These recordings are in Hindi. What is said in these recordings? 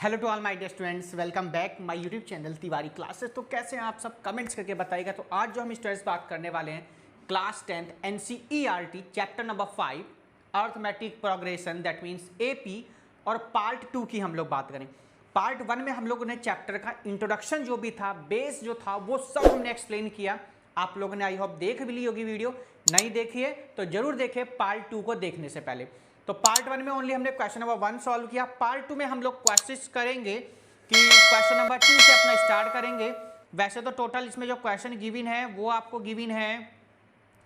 Hello to all my dear students, welcome back my YouTube channel Tiwari classes. तो कैसे हैं आप सब, कमेंट्स करके बताइएगा। तो आज जो हम स्टूडेंट्स बात करने वाले हैं class 10th NCERT chapter number 5 arithmetic progression, that means AP, और पार्ट 2 की हम लोग बात करें। पार्ट 1 में हम लोगों ने चैप्टर का इंट्रोडक्शन जो भी था, बेस जो था, वो सब हमने एक्सप्लेन किया। आप लोगों ने आई होप देख भी ली होगी वीडियो। नहीं देखी है तो जरूर देखें पार्ट 2 को देखने से पहले। तो पार्ट 1 में ओनली हमने क्वेश्चन नंबर 1 सॉल्व किया। पार्ट 2 में हम लोग कोशिश करेंगे कि क्वेश्चन नंबर 2 से अपना स्टार्ट करेंगे। वैसे तो टोटल इसमें जो क्वेश्चन गिवन है वो आपको गिवन है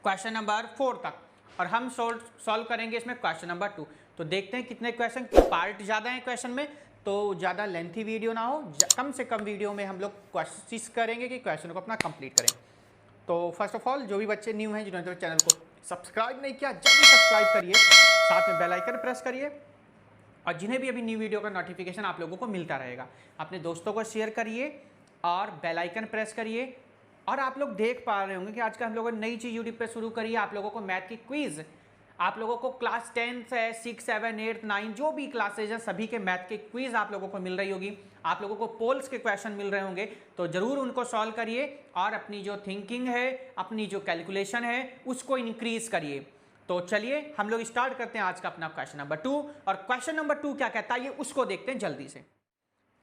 क्वेश्चन नंबर 4 तक, और हम सॉल्व करेंगे इसमें क्वेश्चन नंबर 2। तो देखते हैं कितने क्वेश्चन, पार्ट ज़्यादा है क्वेश्चन में, तो ज़्यादा लेंथी वीडियो ना हो, कम से कम वीडियो में हम लोग कोशिश करेंगे कि क्वेश्चन को अपना कंप्लीट करें। तो फर्स्ट ऑफ ऑल जो भी बच्चे न्यू हैं, जिन्होंने तो चैनल को सब्सक्राइब नहीं किया, जल्दी सब्सक्राइब करिए, साथ में बेल आइकन प्रेस करिए, और जिन्हें भी अभी न्यू वीडियो का नोटिफिकेशन आप लोगों को मिलता रहेगा, अपने दोस्तों को शेयर करिए और बेल आइकन प्रेस करिए। और आप लोग देख पा रहे होंगे कि आजकल हम लोगों ने नई चीज़ यूट्यूब पे शुरू करी है। आप लोगों को मैथ की क्विज़, आप लोगों को क्लास 10 है, 6, 7, 8, 9 जो भी क्लासेज हैं सभी के मैथ के क्विज़ आप लोगों को मिल रही होगी। आप लोगों को पोल्स के क्वेश्चन मिल रहे होंगे, तो ज़रूर उनको सॉल्व करिए और अपनी जो थिंकिंग है, अपनी जो कैलकुलेशन है, उसको इंक्रीज करिए। तो चलिए हम लोग स्टार्ट करते हैं आज का अपना क्वेश्चन नंबर 2। और क्वेश्चन नंबर 2 क्या कहता है ये उसको देखते हैं जल्दी से।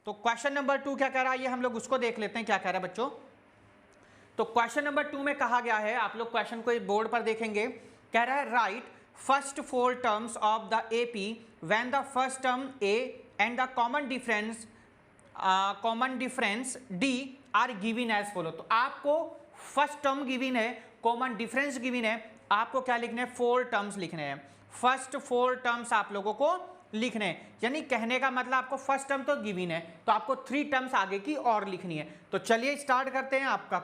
तो क्वेश्चन नंबर 2 क्या कह रहा है ये हम लोग उसको देख लेते हैं क्या कह रहा है बच्चों। तो क्वेश्चन नंबर 2 में कहा गया है, आप लोग क्वेश्चन को बोर्ड पर देखेंगे, कह रहा है right first 4 terms of the AP when the first term A and the common difference D are given as follow. तो आपको फर्स्ट टर्म गिवन है, कॉमन डिफरेंस गिवन है, आपको क्या लिखने हैं, 4 टर्म्स लिखने हैं। फर्स्ट 4 टर्म्स आप लोगों को लिखने हैं, यानी कहने का मतलब आपको फर्स्ट टर्म तो गिवन है, तो आपको 3 टर्म्स आगे की और लिखनी है। तो चलिए स्टार्ट करते हैं आपका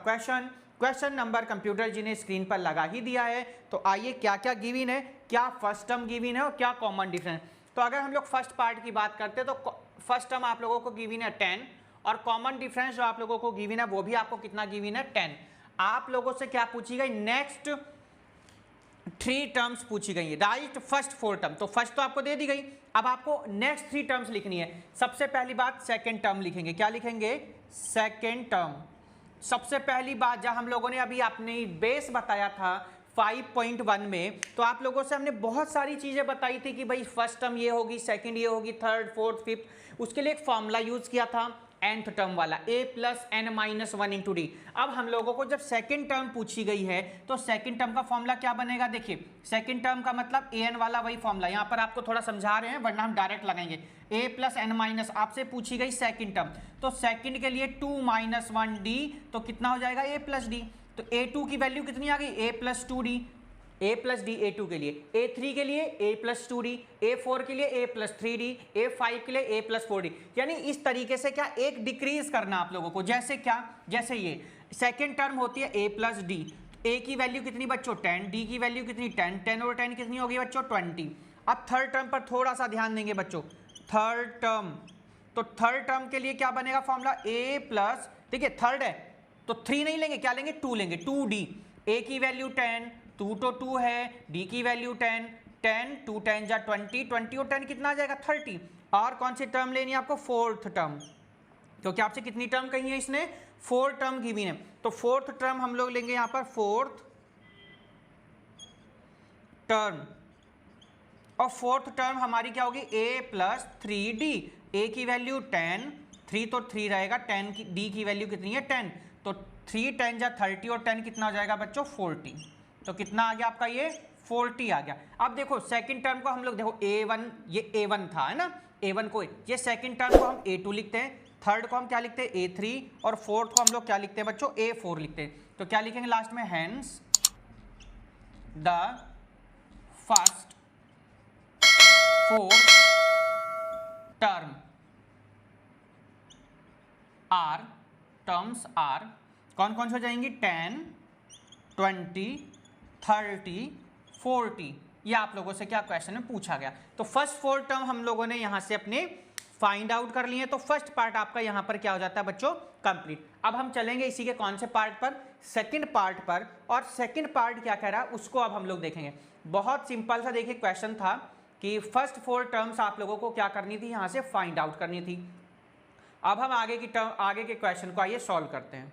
क्वेश्चन नंबर कंप्यूटर जी ने स्क्रीन पर लगा ही दिया है। तो आइए क्या क्या गिवन है, क्या फर्स्ट टर्म गिवन है और क्या कॉमन डिफरेंस। तो अगर हम लोग फर्स्ट पार्ट की बात करते हैं तो फर्स्ट टर्म आप लोगों को गिवन है 10, और कॉमन डिफरेंस जो आप लोगों को गिवन है वो भी आपको कितना गिवन है, 10। आप लोगों से क्या पूछी गई, नेक्स्ट 3 टर्म्स पूछी गई है, राइट फर्स्ट 4 टर्म। तो फर्स्ट तो आपको दे दी गई, अब आपको नेक्स्ट 3 टर्म्स लिखनी है। सबसे पहली बात सेकंड टर्म लिखेंगे, क्या लिखेंगे, सेकंड टर्म। सबसे पहली बात, जब हम लोगों ने अभी अपनी बेस बताया था 5.1 में, तो आप लोगों से हमने बहुत सारी चीजें बताई थी कि भाई फर्स्ट टर्म ये होगी, सेकंड ये होगी, थर्ड, फोर्थ, फिफ्थ। उसके लिए एक फॉर्मूला यूज किया था nth टर्म वाला, a + n-1 × d। अब हम लोगों को जब सेकंड टर्म पूछी गई है तो सेकंड टर्म का फॉर्मूला क्या बनेगा, देखिए सेकंड टर्म का मतलब an वाला वही फॉर्मूला, यहाँ पर आपको थोड़ा समझा रहे हैं वरना हम डायरेक्ट लगाएंगे। a + n- आपसे पूछी गई सेकंड टर्म, तो सेकंड के लिए 2 - 1d, तो कितना हो जाएगा, a + d। तो a2 की वैल्यू कितनी आ गई, a + 2d, a + d a2 के लिए, a3 के लिए a + 2d, a4 के लिए a + 3d, a5 के लिए a + 4d। यानी इस तरीके से क्या एक डिक्रीज करना आप लोगों को, जैसे क्या, जैसे ये सेकेंड टर्म होती है a + d, a की वैल्यू कितनी बच्चों 10, d की वैल्यू कितनी 10, 10 और 10 कितनी होगी बच्चों 20। अब थर्ड टर्म पर थोड़ा सा ध्यान देंगे बच्चों, थर्ड टर्म। तो थर्ड टर्म के लिए क्या बनेगा फॉर्मूला, a+, देखिए थर्ड है तो 3 नहीं लेंगे, क्या लेंगे, 2 लेंगे, 2d, a की वैल्यू 10, 2 तो 2 है, d की वैल्यू 10, 10 2 10 जा 20, 20 और 10 कितना आ जाएगा 30। और कौन सी टर्म लेनी है आपको, फोर्थ टर्म, क्योंकि आपसे कितनी टर्म कही है इसने, 4 टर्म गिवन है। तो फोर्थ टर्म हम लोग लेंगे यहाँ पर, फोर्थ टर्म, और फोर्थ टर्म हमारी क्या होगी, a + 3d, a की वैल्यू 10, 3 तो 3 रहेगा, 10 की d की वैल्यू कितनी है 10, तो 3 10 जा 30 और 10 कितना हो जाएगा बच्चों 40। तो कितना आ गया आपका ये 40 आ गया। अब देखो सेकंड टर्म को हम लोग देखो a1, ये a1 था है ना, a1 को, ये सेकंड टर्म को हम a2 लिखते हैं, थर्ड को हम क्या लिखते हैं a3, और फोर्थ को हम लोग क्या लिखते हैं बच्चों a4 लिखते हैं। तो क्या लिखेंगे लास्ट में, hence the first 4 term are, terms are कौन कौन से हो जाएंगी, 10, 20, 30, 40। ये आप लोगों से क्या क्वेश्चन में पूछा गया। तो फर्स्ट 4 टर्म हम लोगों ने यहां से अपने फाइंड आउट कर लिए, तो फर्स्ट पार्ट आपका यहां पर क्या हो जाता है बच्चों, कंप्लीट। अब हम चलेंगे इसी के कौन से पार्ट पर, सेकंड पार्ट पर, और सेकंड पार्ट क्या कह रहा है उसको अब हम लोग देखेंगे। बहुत सिंपल सा देखिए क्वेश्चन था कि फर्स्ट 4 टर्म्स आप लोगों को क्या करनी थी, यहां से फाइंड आउट करनी थी। अब हम आगे के क्वेश्चन को आइए सॉल्व करते हैं।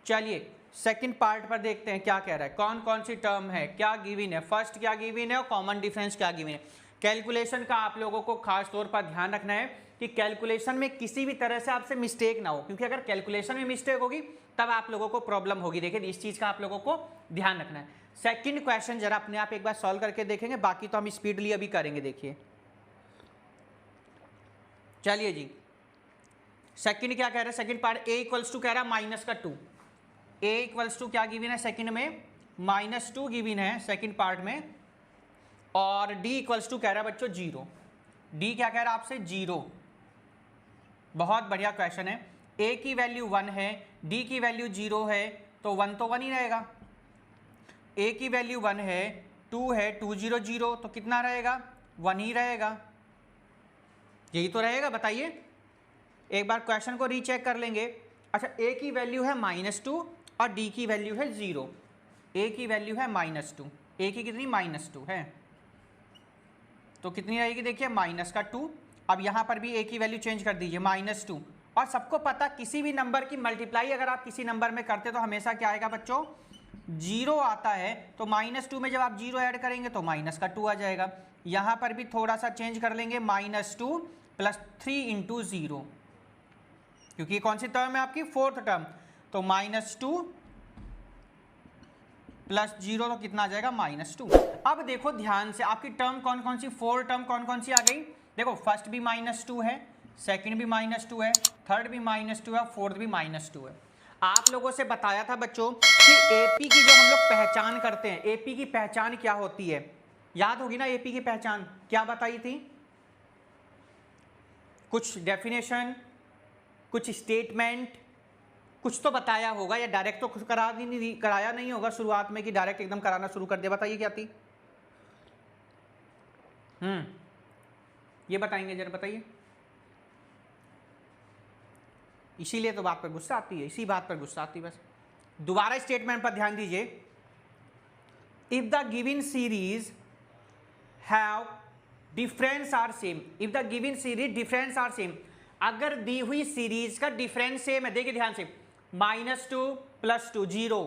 चलिए सेकंड पार्ट पर देखते हैं क्या कह रहा है, कौन कौन सी टर्म है, क्या गिवन है, फर्स्ट क्या गिवन है और कॉमन डिफरेंस क्या गिवन है। कैलकुलेशन का आप लोगों को खास तौर पर ध्यान रखना है कि कैलकुलेशन में किसी भी तरह से आपसे मिस्टेक ना हो, क्योंकि अगर कैलकुलेशन में मिस्टेक होगी तब आप लोगों को प्रॉब्लम होगी। देखिए इस चीज का आप लोगों को ध्यान रखना है। सेकंड क्वेश्चन जरा अपने आप एक बार सॉल्व करके देखेंगे, बाकी तो हम स्पीडली अभी करेंगे। देखिए चलिए जी, सेकंड क्या कह रहा है, second part A equals to कह रहा है -2, ए इक्वल्स टू क्या गिवन है सेकंड में, -2 गिवन है सेकंड पार्ट में, और डी इक्वल्स टू कह रहा है बच्चों 0। डी क्या कह रहा है आपसे 0। बहुत बढ़िया क्वेश्चन है। ए की वैल्यू 1 है, डी की वैल्यू 0 है, तो 1 तो 1 ही रहेगा। ए की वैल्यू 1 है, 2 है, 2 0 0, तो कितना रहेगा 1 ही रहेगा। यही तो रहेगा, बताइए। एक बार क्वेश्चन को रीचेक कर लेंगे। अच्छा ए की वैल्यू है -2 और डी की वैल्यू है 0। ए की वैल्यू है -2, ए की कितनी -2 है, तो कितनी रहेगी देखिए -2। अब यहाँ पर भी ए की वैल्यू चेंज कर दीजिए -2, और सबको पता किसी भी नंबर की मल्टीप्लाई अगर आप किसी नंबर में करते तो हमेशा क्या आएगा बच्चों 0 आता है। तो -2 में जब आप 0 ऐड करेंगे तो -2 आ जाएगा। यहाँ पर भी थोड़ा सा चेंज कर लेंगे, -2 + 3 × 0, क्योंकि कौन सी टर्म है आपकी फोर्थ टर्म, तो -2 + 0 तो कितना आ जाएगा -2। अब देखो ध्यान से आपकी टर्म कौन कौन सी, 4 टर्म कौन कौन सी आ गई। देखो फर्स्ट भी -2 है, सेकंड भी -2 है, थर्ड भी -2 है, फोर्थ भी -2 है। आप लोगों से बताया था बच्चों कि एपी की जो हम लोग पहचान करते हैं, एपी की पहचान क्या होती है, याद होगी ना एपी की पहचान क्या बताई थी, कुछ डेफिनेशन, कुछ स्टेटमेंट, कुछ तो बताया होगा, या डायरेक्ट तो कुछ कराया नहीं होगा शुरुआत में कि डायरेक्ट एकदम कराना शुरू कर दिया। बताइए क्या थी। ये बताएंगे जरा, बताइए। इसीलिए तो बात पर गुस्सा आती है, इसी बात पर गुस्सा आती है बस। दोबारा स्टेटमेंट पर ध्यान दीजिए। If the given series have difference are same, if the given series difference are same, अगर दी हुई सीरीज का डिफरेंस सेम है, देखिए ध्यान से, -2 + 2 0,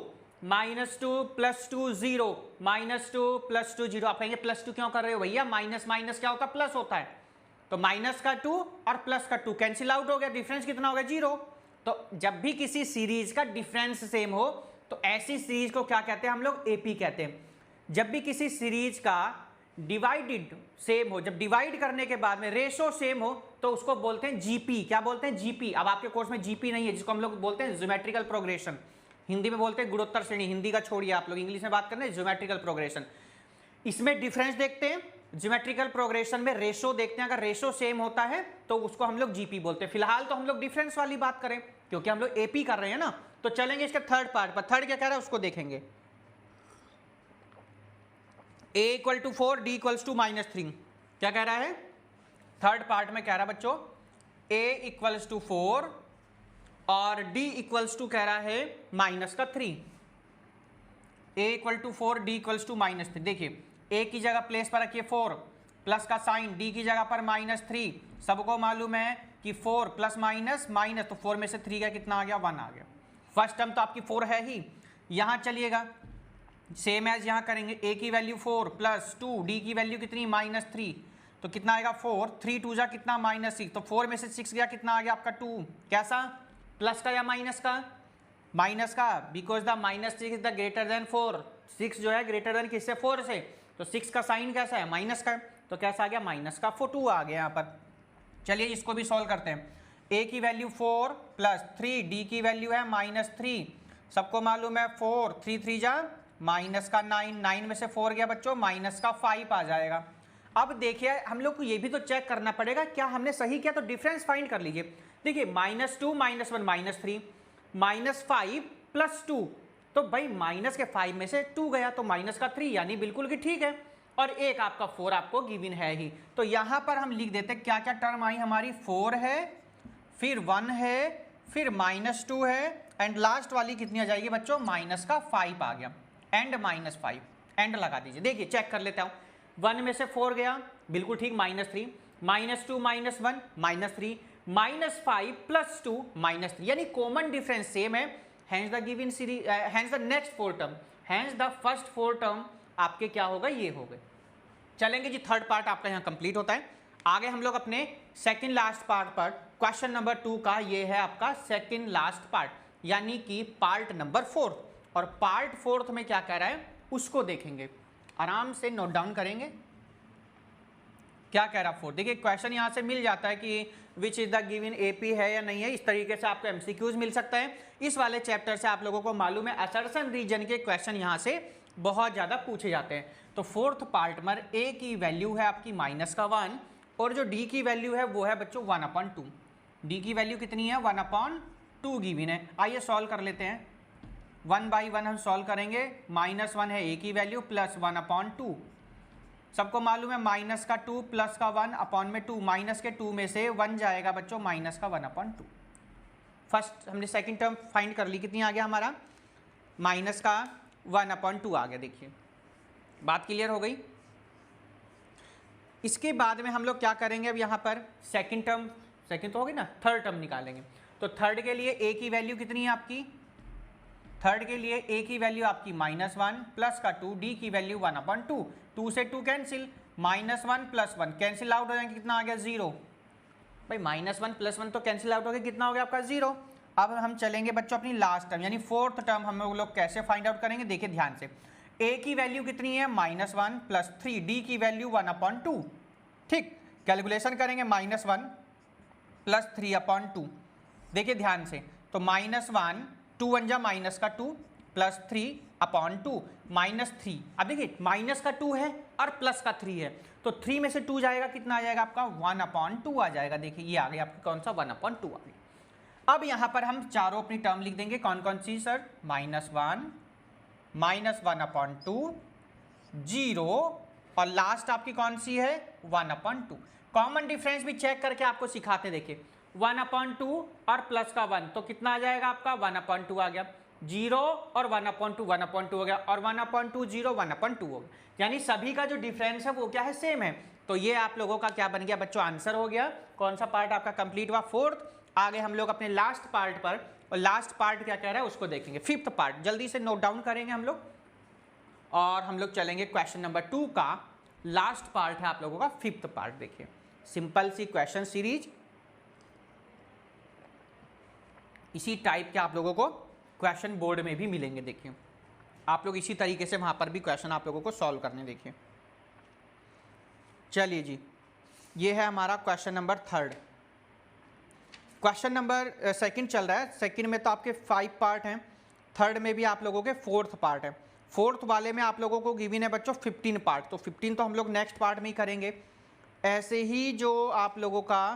-2 + 2 0, -2 + 2 0। आप कहेंगे +2 क्यों कर रहे हो भैया, माइनस माइनस क्या होता है प्लस होता है, तो -2 और +2 कैंसिल आउट हो गया, डिफरेंस कितना हो गया 0। तो जब भी किसी सीरीज का डिफरेंस सेम हो तो ऐसी सीरीज को क्या कहते हैं हम लोग, एपी कहते हैं। जब भी किसी सीरीज का डिवाइडेड सेम हो, जब डिवाइड करने के बाद में रेशो सेम हो तो उसको बोलते हैं जीपी। क्या बोलते हैं, जीपी। अब आपके कोर्स में जीपी नहीं है, जिसको हम लोग बोलते हैं ज्योमेट्रिकल प्रोग्रेशन, हिंदी में बोलते हैं गुणोत्तर श्रेणी, हिंदी का छोड़िए आप लोग इंग्लिश में बात करते हैं ज्योमेट्रिकल प्रोग्रेशन। इसमें डिफरेंस देखते हैं, ज्योमेट्रिकल प्रोग्रेशन में रेशो देखते हैं, अगर रेशो सेम होता है तो उसको हम लोग जीपी बोलते हैं। फिलहाल तो हम लोग डिफरेंस वाली बात करें क्योंकि हम लोग एपी कर रहे हैं ना, तो चलेंगे इसके थर्ड पार्ट पर। थर्ड क्या कह रहा है उसको देखेंगे। a = 4, d = -3, क्या कह रहा है थर्ड पार्ट में, कह रहा है बच्चों a = 4 और d = कह रहा है -3। a = 4, d = -3। देखिए a की जगह प्लेस पर रखिए 4 प्लस का साइन, d की जगह पर -3। सबको मालूम है कि 4 + माइनस, तो 4 में से 3 का कितना आ गया 1 आ गया। फर्स्ट टर्म तो आपकी 4 है ही। यहां चलिएगा सेम एज यहां करेंगे, a की वैल्यू 4 + 2, d की वैल्यू कितनी -3, तो कितना आएगा 4, 3 2 जा कितना -6, तो 4 में से 6 गया कितना आ गया आपका 2। कैसा, प्लस का या माइनस का, माइनस का, because the -6 is the greater than 4। 6 जो है ग्रेटर देन किससे 4 से, तो 6 का साइन कैसा है माइनस का, तो कैसा आ गया -2 आ गया यहाँ पर। चलिए इसको भी सॉल्व करते हैं। a की वैल्यू 4 + 3, d की वैल्यू है -3। सबको मालूम है 4 3 3 जा -9, 9 में से 4 गया बच्चों -5 आ जाएगा। अब देखिए हम लोग को ये भी तो चेक करना पड़ेगा क्या हमने सही किया, तो डिफरेंस फाइंड कर लीजिए। देखिए -2 -1 -3, -5 + 2, तो भाई माइनस के 5 में से 2 गया तो -3, यानी बिल्कुल कि ठीक है। और एक आपका 4 आपको गिवन है ही, तो यहां पर हम लिख देते क्या क्या टर्म आई हमारी, 4 है, फिर 1 है, फिर -2 है, एंड लास्ट वाली कितनी आ जाएगी बच्चों -5 आ गया, एंड -5 एंड लगा दीजिए। देखिए चेक कर लेता हूं, 1 में से 4 गया बिल्कुल ठीक, -3, -2 -1 -3 -5 + 2 -3, यानी कॉमन डिफरेंस सेम है। Hence the given series, hence the next 4 term, hence the first 4 term आपके क्या होगा, ये हो गए। चलेंगे जी, थर्ड पार्ट आपका यहाँ कंप्लीट होता है। आगे हम लोग अपने सेकंड लास्ट पार्ट पर, क्वेश्चन नंबर 2 का ये है आपका सेकंड लास्ट पार्ट, यानी कि पार्ट नंबर 4। और पार्ट 4 में क्या कह रहा है उसको देखेंगे, आराम से नोट डाउन करेंगे क्या कह रहा है 4। देखिए क्वेश्चन यहाँ से मिल जाता है कि which is the given AP है या नहीं है, इस तरीके से आपको एमसीक्यूज मिल सकता है। इस वाले चैप्टर से आप लोगों को मालूम है असर्शन रीजन के क्वेश्चन यहाँ से बहुत ज़्यादा पूछे जाते हैं। तो फोर्थ पार्ट में ए की वैल्यू है आपकी -1 और जो डी की वैल्यू है वो है बच्चों 1/2। डी की वैल्यू कितनी है, 1/2 गिवन है। आइए सॉल्व कर लेते हैं, 1 बाई 1 हम सॉल्व करेंगे। -1 है ए की वैल्यू प्लस 1/2, सबको मालूम है -2 प्लस 1/2, माइनस के 2 में से 1 जाएगा बच्चों, -1/2। फर्स्ट हमने सेकंड टर्म फाइंड कर ली, कितनी आ गया हमारा, -1/2 आ गया। देखिए बात क्लियर हो गई। इसके बाद में हम लोग क्या करेंगे, अब यहाँ पर सेकंड टर्म, सेकंड तो हो गई ना, थर्ड टर्म निकालेंगे। तो थर्ड के लिए ए की वैल्यू कितनी है आपकी, थर्ड के लिए ए की वैल्यू आपकी -1 प्लस का 2, डी की वैल्यू 1/2, 2 से 2 कैंसिल, -1 + 1 कैंसिल आउट हो जाएंगे, कितना आ गया 0। भाई -1 + 1 तो कैंसिल आउट हो गया, कितना हो गया आपका 0। अब हम चलेंगे बच्चों अपनी लास्ट टर्म यानी फोर्थ टर्म, हम लोग कैसे फाइंड आउट करेंगे, देखिए ध्यान से। ए की वैल्यू कितनी है, -1 + 3, डी की वैल्यू 1/2। ठीक, कैलकुलेशन करेंगे, -1 + 3/2। देखिए ध्यान से, तो -1 2 1 जा -2 प्लस 3/2 -3। अब देखिए माइनस का 2 है और प्लस का 3 है, तो 3 में से 2 जाएगा, कितना आ जाएगा आपका 1/2 आ जाएगा। देखिए ये आ गया आपका कौन सा 1/2 आ गया। अब यहाँ पर हम चारों अपनी टर्म लिख देंगे, कौन कौन सी सर, -1 -1/2 0 और लास्ट आपकी कौन सी है 1/2। कॉमन डिफरेंस भी चेक करके आपको सिखाते, देखिए 1/2 और प्लस का 1 तो कितना आ जाएगा आपका 1/2 आ गया, 0 और 1/2 1/2 हो गया, और 1/2 0 1/2 हो गया, यानी सभी का जो डिफरेंस है वो क्या है, सेम है। तो ये आप लोगों का क्या बन गया बच्चों, आंसर हो गया। कौन सा पार्ट आपका कंप्लीट हुआ, फोर्थ। आगे हम लोग अपने लास्ट पार्ट पर, और लास्ट पार्ट क्या कह रहा है उसको देखेंगे, फिफ्थ पार्ट। जल्दी से नोट डाउन करेंगे हम लोग और हम लोग चलेंगे क्वेश्चन नंबर 2 का लास्ट पार्ट है आप लोगों का फिफ्थ पार्ट। देखिए सिंपल सी क्वेश्चन सीरीज, इसी टाइप के आप लोगों को क्वेश्चन बोर्ड में भी मिलेंगे। देखिए आप लोग इसी तरीके से वहां पर भी क्वेश्चन आप लोगों को सॉल्व करने। देखिए चलिए जी, ये है हमारा question number 3। Question number second चल रहा है, सेकंड में तो आपके 5 पार्ट हैं, थर्ड में भी आप लोगों के 4th पार्ट है। फोर्थ वाले में आप लोगों को गिवन है बच्चों 15 पार्ट, तो 15 तो हम लोग नेक्स्ट पार्ट में ही करेंगे। ऐसे ही जो आप लोगों का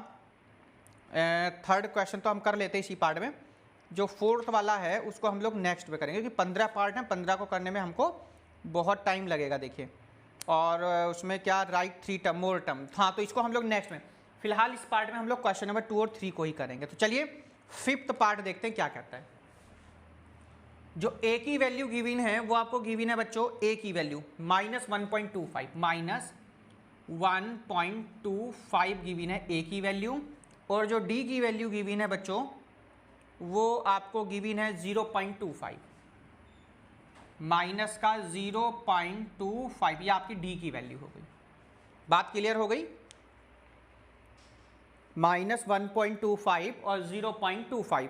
थर्ड क्वेश्चन तो हम कर लेते हैं इसी पार्ट में, जो फोर्थ वाला है उसको हम लोग नेक्स्ट में करेंगे, क्योंकि 15 पार्ट हैं, 15 को करने में हमको बहुत टाइम लगेगा। देखिए और उसमें क्या राइट 3 टर्म मोर टर्म, हाँ तो इसको हम लोग नेक्स्ट में, फिलहाल इस पार्ट में हम लोग क्वेश्चन नंबर 2 और 3 को ही करेंगे। तो चलिए फिफ्थ पार्ट देखते हैं क्या कहता है। जो ए की वैल्यू गिवन है वो आपको गिवन है बच्चों, ए की वैल्यू -1.25 -1.25 गिवन है ए की वैल्यू, और जो डी की वैल्यू गिवन है बच्चों वो आपको गिवन है 0.25, माइनस का 0.25, ये आपकी डी की वैल्यू हो गई। बात क्लियर हो गई, -1.25 और 0.25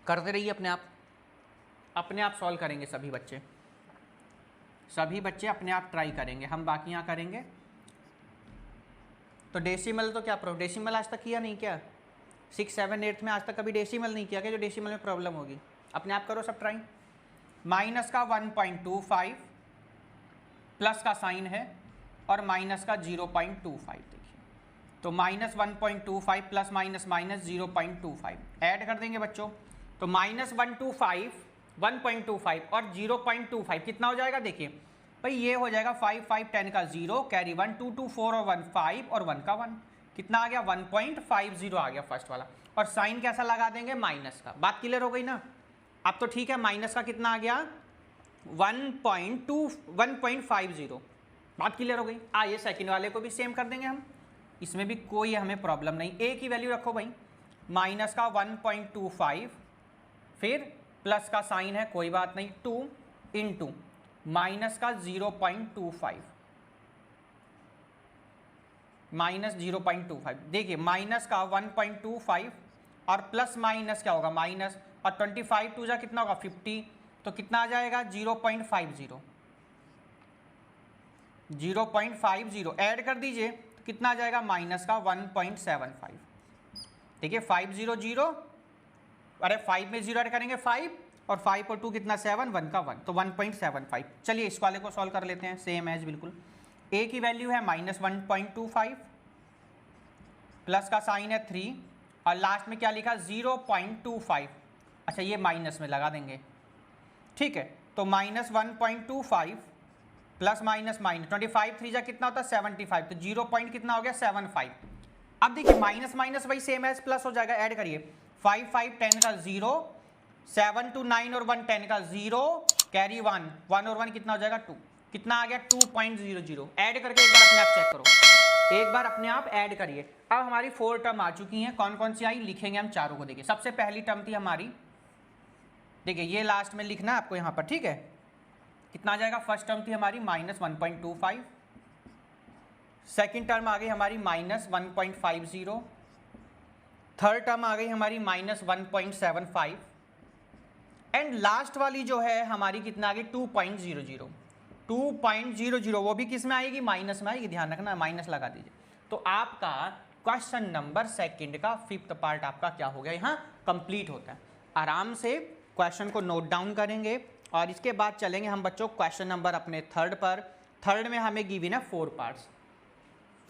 करते रहिए, अपने आप सॉल्व करेंगे सभी बच्चे अपने आप ट्राई करेंगे, हम बाकी यहाँ करेंगे। तो डेसिमल तो क्या डेसिमल आज तक किया नहीं क्या, 6, 7, 8 में आज तक कभी डेसिमल नहीं किया क्या, जो डेसिमल में प्रॉब्लम होगी, अपने आप करो सब ट्राई। माइनस का 1.25 प्लस का साइन है और माइनस का 0.25। देखिए तो -1.25 प्लस माइनस माइनस 0.25 ऐड कर देंगे बच्चों, तो -1.25 1.25 और 0.25 कितना हो जाएगा, देखिए भाई ये हो जाएगा 5 5 10 का 0 कैरी 1 2 2 4 और 1 5 और 1 का 1, कितना आ गया 1.50 आ गया फर्स्ट वाला, और साइन कैसा लगा देंगे माइनस का। बात क्लियर हो गई ना, अब तो ठीक है। माइनस का कितना आ गया 1.50, बात क्लियर हो गई। आइए सेकंड वाले को भी सेम कर देंगे हम, इसमें भी कोई हमें प्रॉब्लम नहीं। ए की वैल्यू रखो भाई, माइनस का 1.25, फिर प्लस का साइन है कोई बात नहीं, 2 इंटू माइनस का 0.25, माइनस 0.25। देखिए माइनस का 1.25 और प्लस माइनस क्या होगा माइनस, और 25 टू जा कितना होगा 50, तो कितना आ जाएगा 0.50, 0.50 ऐड कर दीजिए तो कितना आ जाएगा माइनस का 1.75। देखिए 500, अरे 5 में 0 ऐड करेंगे 5, और 5 और 2 कितना 7, 1 का 1, तो 1.75। चलिए इस वाले को सॉल्व कर लेते हैं सेम एज बिल्कुल। ए की वैल्यू है माइनस 1.25, प्लस का साइन है 3, और लास्ट में क्या लिखा 0.25। अच्छा ये माइनस में लगा देंगे, ठीक है, तो माइनस 1.25 प्लस माइनस माइनस 25 3 जा कितना होता है 75, तो 0 पॉइंट कितना हो गया 75। अब देखिए माइनस माइनस वही सेम एज प्लस हो जाएगा, ऐड करिए 5 5 10 का 0, 7 2 9 और 1 10 का 0, कैरी 1 1 और 1 कितना हो जाएगा 2, कितना आ गया 2.00। ऐड करके एक बार अपने आप चेक करो, एक बार अपने आप ऐड करिए। अब हमारी 4 टर्म आ चुकी हैं, कौन कौन सी आई लिखेंगे हम चारों को। देखिए सबसे पहली टर्म थी हमारी, देखिए ये लास्ट में लिखना है आपको यहाँ पर, ठीक है, कितना आ जाएगा, फर्स्ट टर्म थी हमारी माइनस 1.25, सेकेंड टर्म आ गई हमारी माइनस 1.50, थर्ड टर्म आ गई हमारी माइनस 1.75, एंड लास्ट वाली जो है हमारी कितना आ गई 2.00, 2.00 वो भी किस में आएगी माइनस में आएगी, ध्यान रखना माइनस लगा दीजिए। तो आपका क्वेश्चन नंबर सेकंड का 5th पार्ट आपका क्या हो गया, यहाँ कंप्लीट होता है। आराम से क्वेश्चन को नोट डाउन करेंगे और इसके बाद चलेंगे हम बच्चों क्वेश्चन नंबर अपने थर्ड पर। थर्ड में हमें गिवन है 4 पार्ट्स,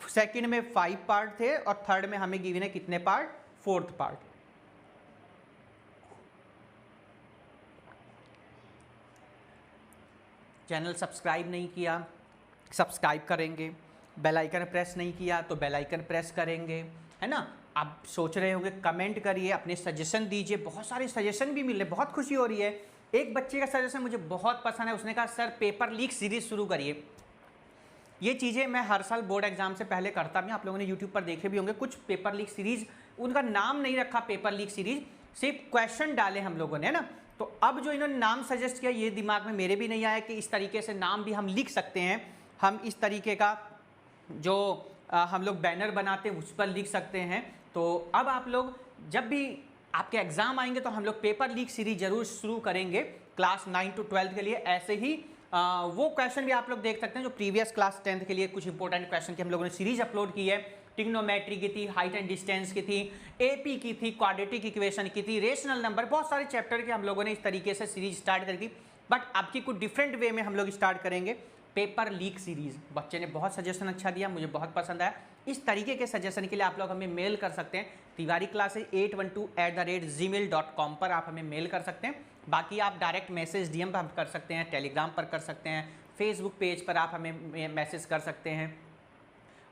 सेकंड में 5 पार्ट थे और थर्ड में हमें गिवन है कितने part, 4th part. Channel subscribe नहीं किया सब्सक्राइब करेंगे, बेल आइकन प्रेस नहीं किया तो बेल आइकन प्रेस करेंगे, है ना। आप सोच रहे होंगे, कमेंट करिए, अपने सजेशन दीजिए, बहुत सारे सजेशन भी मिले, बहुत खुशी हो रही है। एक बच्चे का सजेशन मुझे बहुत पसंद है, उसने कहा सर पेपर लीक सीरीज शुरू करिए। ये चीज़ें मैं हर साल बोर्ड एग्जाम से पहले करता भी, आप लोगों ने यूट्यूब पर देखे भी होंगे। कुछ पेपर लीक सीरीज, उनका नाम नहीं रखा पेपर लीक सीरीज, सिर्फ क्वेश्चन डाले हम लोगों ने, है ना। तो अब जो इन्होंने नाम सजेस्ट किया ये दिमाग में मेरे भी नहीं आया कि इस तरीके से नाम भी हम लिख सकते हैं। हम इस तरीके का जो हम लोग बैनर बनाते हैं उस पर लिख सकते हैं। तो अब आप लोग जब भी आपके एग्जाम आएंगे तो हम लोग पेपर लीक सीरीज जरूर शुरू करेंगे क्लास 9 to 12 के लिए। ऐसे ही वो क्वेश्चन भी आप लोग देख सकते हैं जो प्रीवियस क्लास 10th के लिए कुछ इंपॉर्टेंट क्वेश्चन की हम लोगों ने सीरीज अपलोड की है। ट्रिग्नोमेट्री की थी, हाइट एंड डिस्टेंस की थी, एपी की थी, क्वाड्रेटिक इक्वेशन की थी, रेशनल नंबर, बहुत सारे चैप्टर के हम लोगों ने इस तरीके से सीरीज स्टार्ट करी थी। बट अब की कुछ डिफरेंट वे में हम लोग स्टार्ट करेंगे पेपर लीक सीरीज। बच्चे ने बहुत सजेशन अच्छा दिया, मुझे बहुत पसंद आया। इस तरीके के सजेशन के लिए आप लोग हमें मेल कर सकते हैं, तिवारी क्लासेज 812@gmail.com पर आप हमें मेल कर सकते हैं। बाकी आप डायरेक्ट मैसेज डीएम पर कर सकते हैं, टेलीग्राम पर कर सकते हैं, फेसबुक पेज पर आप हमें मैसेज कर सकते हैं,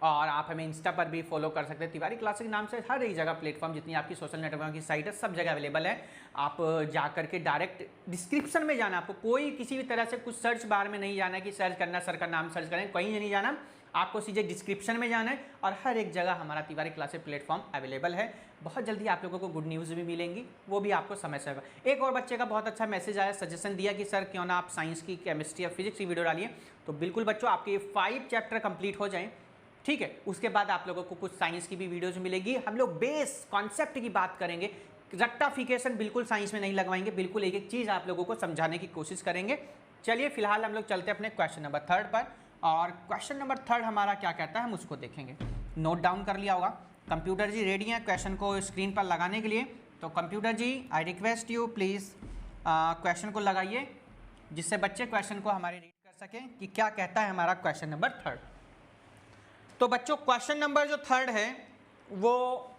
और आप हमें इंस्टा पर भी फॉलो कर सकते हैं। तिवारी क्लासेज के नाम से हर एक जगह प्लेटफॉर्म जितनी आपकी सोशल नेटवर्क की साइट है सब जगह अवेलेबल है। आप जा करके डायरेक्ट डिस्क्रिप्शन में जाना, आपको कोई किसी भी तरह से कुछ सर्च बार में नहीं जाना है कि सर्च करना, सर का नाम सर्च करें, कहीं नहीं जाना, आपको सीधे डिस्क्रिप्शन में जाना है और हर एक जगह हमारा तिवारी क्लासेज प्लेटफॉर्म अवेलेबल है। बहुत जल्दी आप लोगों को गुड न्यूज़ भी मिलेंगी, वो भी आपको समय से होगा। एक और बच्चे का बहुत अच्छा मैसेज आया, सजेशन दिया कि सर क्यों ना आप साइंस की, केमिस्ट्री और फिजिक्स की वीडियो डालिए। तो बिल्कुल बच्चों, आपके 5 चैप्टर कंप्लीट हो जाएं, ठीक है, उसके बाद आप लोगों को कुछ साइंस की भी वीडियोज मिलेगी। हम लोग बेस कॉन्सेप्ट की बात करेंगे, रट्टाफिकेशन बिल्कुल साइंस में नहीं लगवाएंगे, बिल्कुल एक एक चीज़ आप लोगों को समझाने की कोशिश करेंगे। चलिए फिलहाल हम लोग चलते हैं अपने क्वेश्चन नंबर 3 पर, और क्वेश्चन नंबर 3 हमारा क्या कहता है हम उसको देखेंगे। नोट डाउन कर लिया होगा, कंप्यूटर जी रेडी हैं क्वेश्चन को स्क्रीन पर लगाने के लिए। तो computer ji I request you please question को लगाइए, जिससे बच्चे क्वेश्चन को हमारे रीड कर सकें कि क्या कहता है हमारा क्वेश्चन नंबर 3। तो बच्चों क्वेश्चन नंबर जो 3 है वो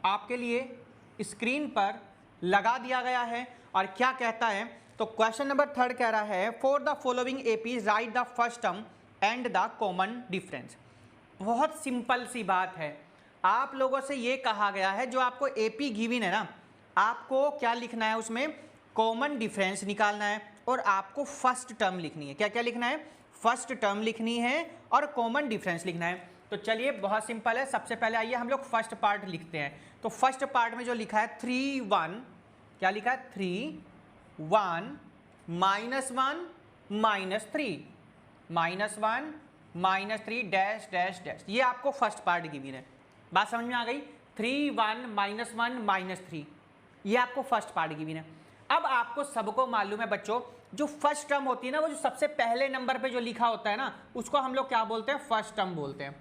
आपके लिए स्क्रीन पर लगा दिया गया है, और क्या कहता है, तो क्वेश्चन नंबर 3 कह रहा है for the following APs right the first term and the common difference. बहुत सिंपल सी बात है, आप लोगों से ये कहा गया है जो आपको एपी गिवन है ना, आपको क्या लिखना है, उसमें कॉमन डिफरेंस निकालना है और आपको फर्स्ट टर्म लिखनी है। क्या क्या लिखना है, फर्स्ट टर्म लिखनी है और कॉमन डिफरेंस लिखना है। तो चलिए बहुत सिंपल है, सबसे पहले आइए हम लोग फर्स्ट पार्ट लिखते हैं। तो फर्स्ट पार्ट में जो लिखा है 3 1, क्या लिखा है 3 1 -1 -3 डैश डैश डैश, ये आपको फर्स्ट पार्ट गिवन है। बात समझ में आ गई? 3 1 -1 -3, ये आपको फर्स्ट पार्ट गिवन है। अब आपको सबको मालूम है बच्चों, जो फर्स्ट टर्म होती है ना, वो जो सबसे पहले नंबर पे जो लिखा होता है ना, उसको हम लोग क्या बोलते हैं? फर्स्ट टर्म बोलते हैं।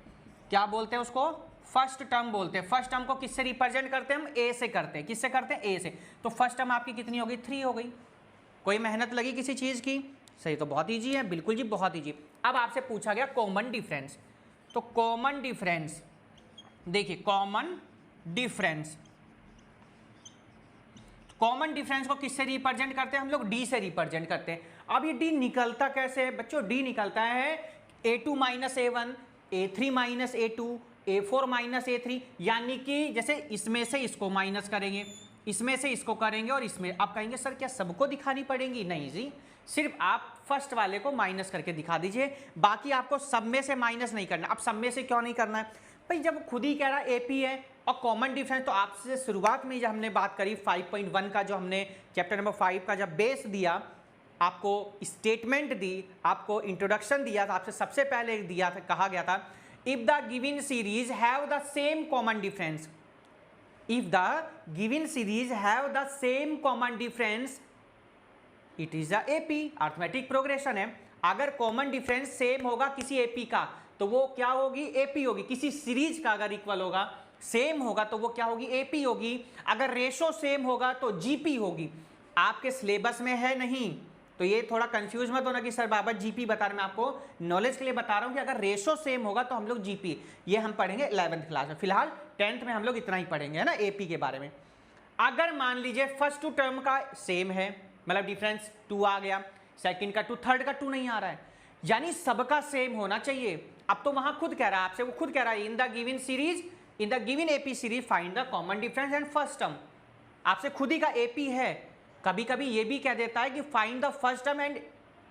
क्या बोलते हैं उसको? फर्स्ट टर्म बोलते हैं। फर्स्ट टर्म को किससे रिप्रेजेंट करते हैं? हम ए से करते हैं। किससे करते हैं? ए से। तो फर्स्ट टर्म आपकी कितनी हो गई? 3 हो गई। कोई मेहनत लगी किसी चीज की? सही, तो बहुत ईजी है, बिल्कुल जी बहुत ईजी। अब आपसे पूछा गया कॉमन डिफरेंस, तो कॉमन डिफरेंस देखिए, कॉमन डिफरेंस को किससे रिप्रेजेंट करते हैं? हम लोग डी से रिप्रेजेंट करते हैं। अब ये डी निकलता कैसे है बच्चों? डी निकलता है a2 - a1, a3 - a2, a4 - a3, यानी कि जैसे इसमें से इसको माइनस करेंगे, इसमें से इसको करेंगे और इसमें। आप कहेंगे सर क्या सबको दिखानी पड़ेगी? नहीं जी, सिर्फ आप फर्स्ट वाले को माइनस करके दिखा दीजिए, बाकी आपको सब में से माइनस नहीं करना। अब सब में से क्यों नहीं करना है भाई? जब खुद ही कह रहा है एपी है और कॉमन डिफरेंस, तो आपसे शुरुआत में जब हमने बात करी 5.1 का, जो हमने चैप्टर नंबर 5 का जब बेस दिया, आपको स्टेटमेंट दी, आपको इंट्रोडक्शन दिया था, आपसे सबसे पहले दिया था, कहा गया था if the given series have the same common difference, if the given series have the same common difference it is a AP, arithmetic progression है। अगर कॉमन डिफरेंस सेम होगा किसी एपी का, तो वो क्या होगी? एपी होगी। किसी सीरीज का अगर इक्वल होगा, सेम होगा, तो वो क्या होगी? एपी होगी। अगर रेशो सेम होगा तो जीपी होगी। आपके सिलेबस में है नहीं, तो ये थोड़ा कंफ्यूज मत होना कि सर बाबा जीपी बता रहे, मैं आपको नॉलेज के लिए बता रहा हूं कि अगर रेशो सेम होगा तो हम लोग जीपी, ये हम पढ़ेंगे 11th क्लास में। फिलहाल 10th में हम लोग इतना ही पढ़ेंगे, है ना, एपी के बारे में। अगर मान लीजिए फर्स्ट टू टर्म का सेम है, मतलब डिफरेंस 2 आ गया, सेकंड का 2, थर्ड का 2 नहीं आ रहा है, यानी सबका सेम होना चाहिए। अब तो वहां खुद कह रहा है आपसे, वो खुद कह रहा है in the given series, in the given AP series find the common difference and first term. आपसे खुद ही का एपी है। कभी कभी ये भी कह देता है कि find the first term and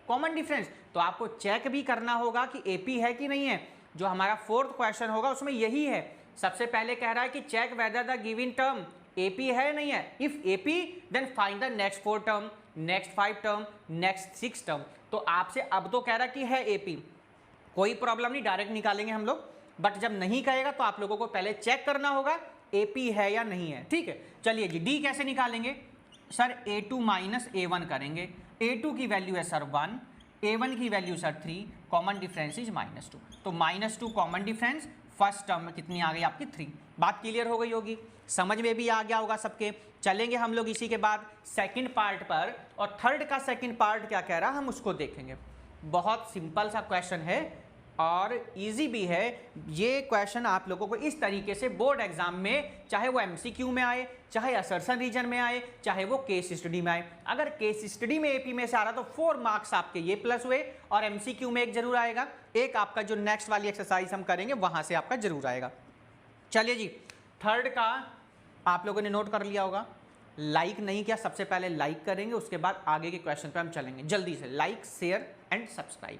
common difference, तो आपको चेक भी करना होगा कि एपी है कि नहीं है। जो हमारा 4th क्वेश्चन होगा उसमें यही है। सबसे पहले कह रहा है कि check whether the given term AP है नहीं है। If AP then find the next 4 term, next 5 term, next 6 term. तो आपसे अब तो कह रहा कि है एपी, कोई प्रॉब्लम नहीं, डायरेक्ट निकालेंगे हम लोग। बट जब नहीं कहेगा तो आप लोगों को पहले चेक करना होगा एपी है या नहीं है। ठीक है, चलिए जी, डी कैसे निकालेंगे? सर a2 - a1 करेंगे। a2 की वैल्यू है सर 1, a1 की value sir 3, common difference is -2। तो -2 कॉमन डिफरेंस, फर्स्ट टर्म में कितनी आ गई आपकी? 3। बात क्लियर हो गई होगी, समझ में भी आ गया होगा सबके। चलेंगे हम लोग इसी के बाद सेकंड पार्ट पर, और थर्ड का सेकंड पार्ट क्या कह रहा है हम उसको देखेंगे। बहुत सिंपल सा क्वेश्चन है और इजी भी है। ये क्वेश्चन आप लोगों को इस तरीके से बोर्ड एग्जाम में, चाहे वो एमसीक्यू में आए, चाहे असर्शन रीजन में आए, चाहे वो केस स्टडी में आए। अगर केस स्टडी में एपी में से आ रहा तो 4 मार्क्स आपके ये प्लस हुए, और एमसीक्यू में एक जरूर आएगा, एक आपका जो नेक्स्ट वाली एक्सरसाइज हम करेंगे वहां से आपका जरूर आएगा। चलिए जी, थर्ड का आप लोगों ने नोट कर लिया होगा। लाइक नहीं किया, सबसे पहले लाइक करेंगे, उसके बाद आगे के क्वेश्चन पे हम चलेंगे। जल्दी से like, share and subscribe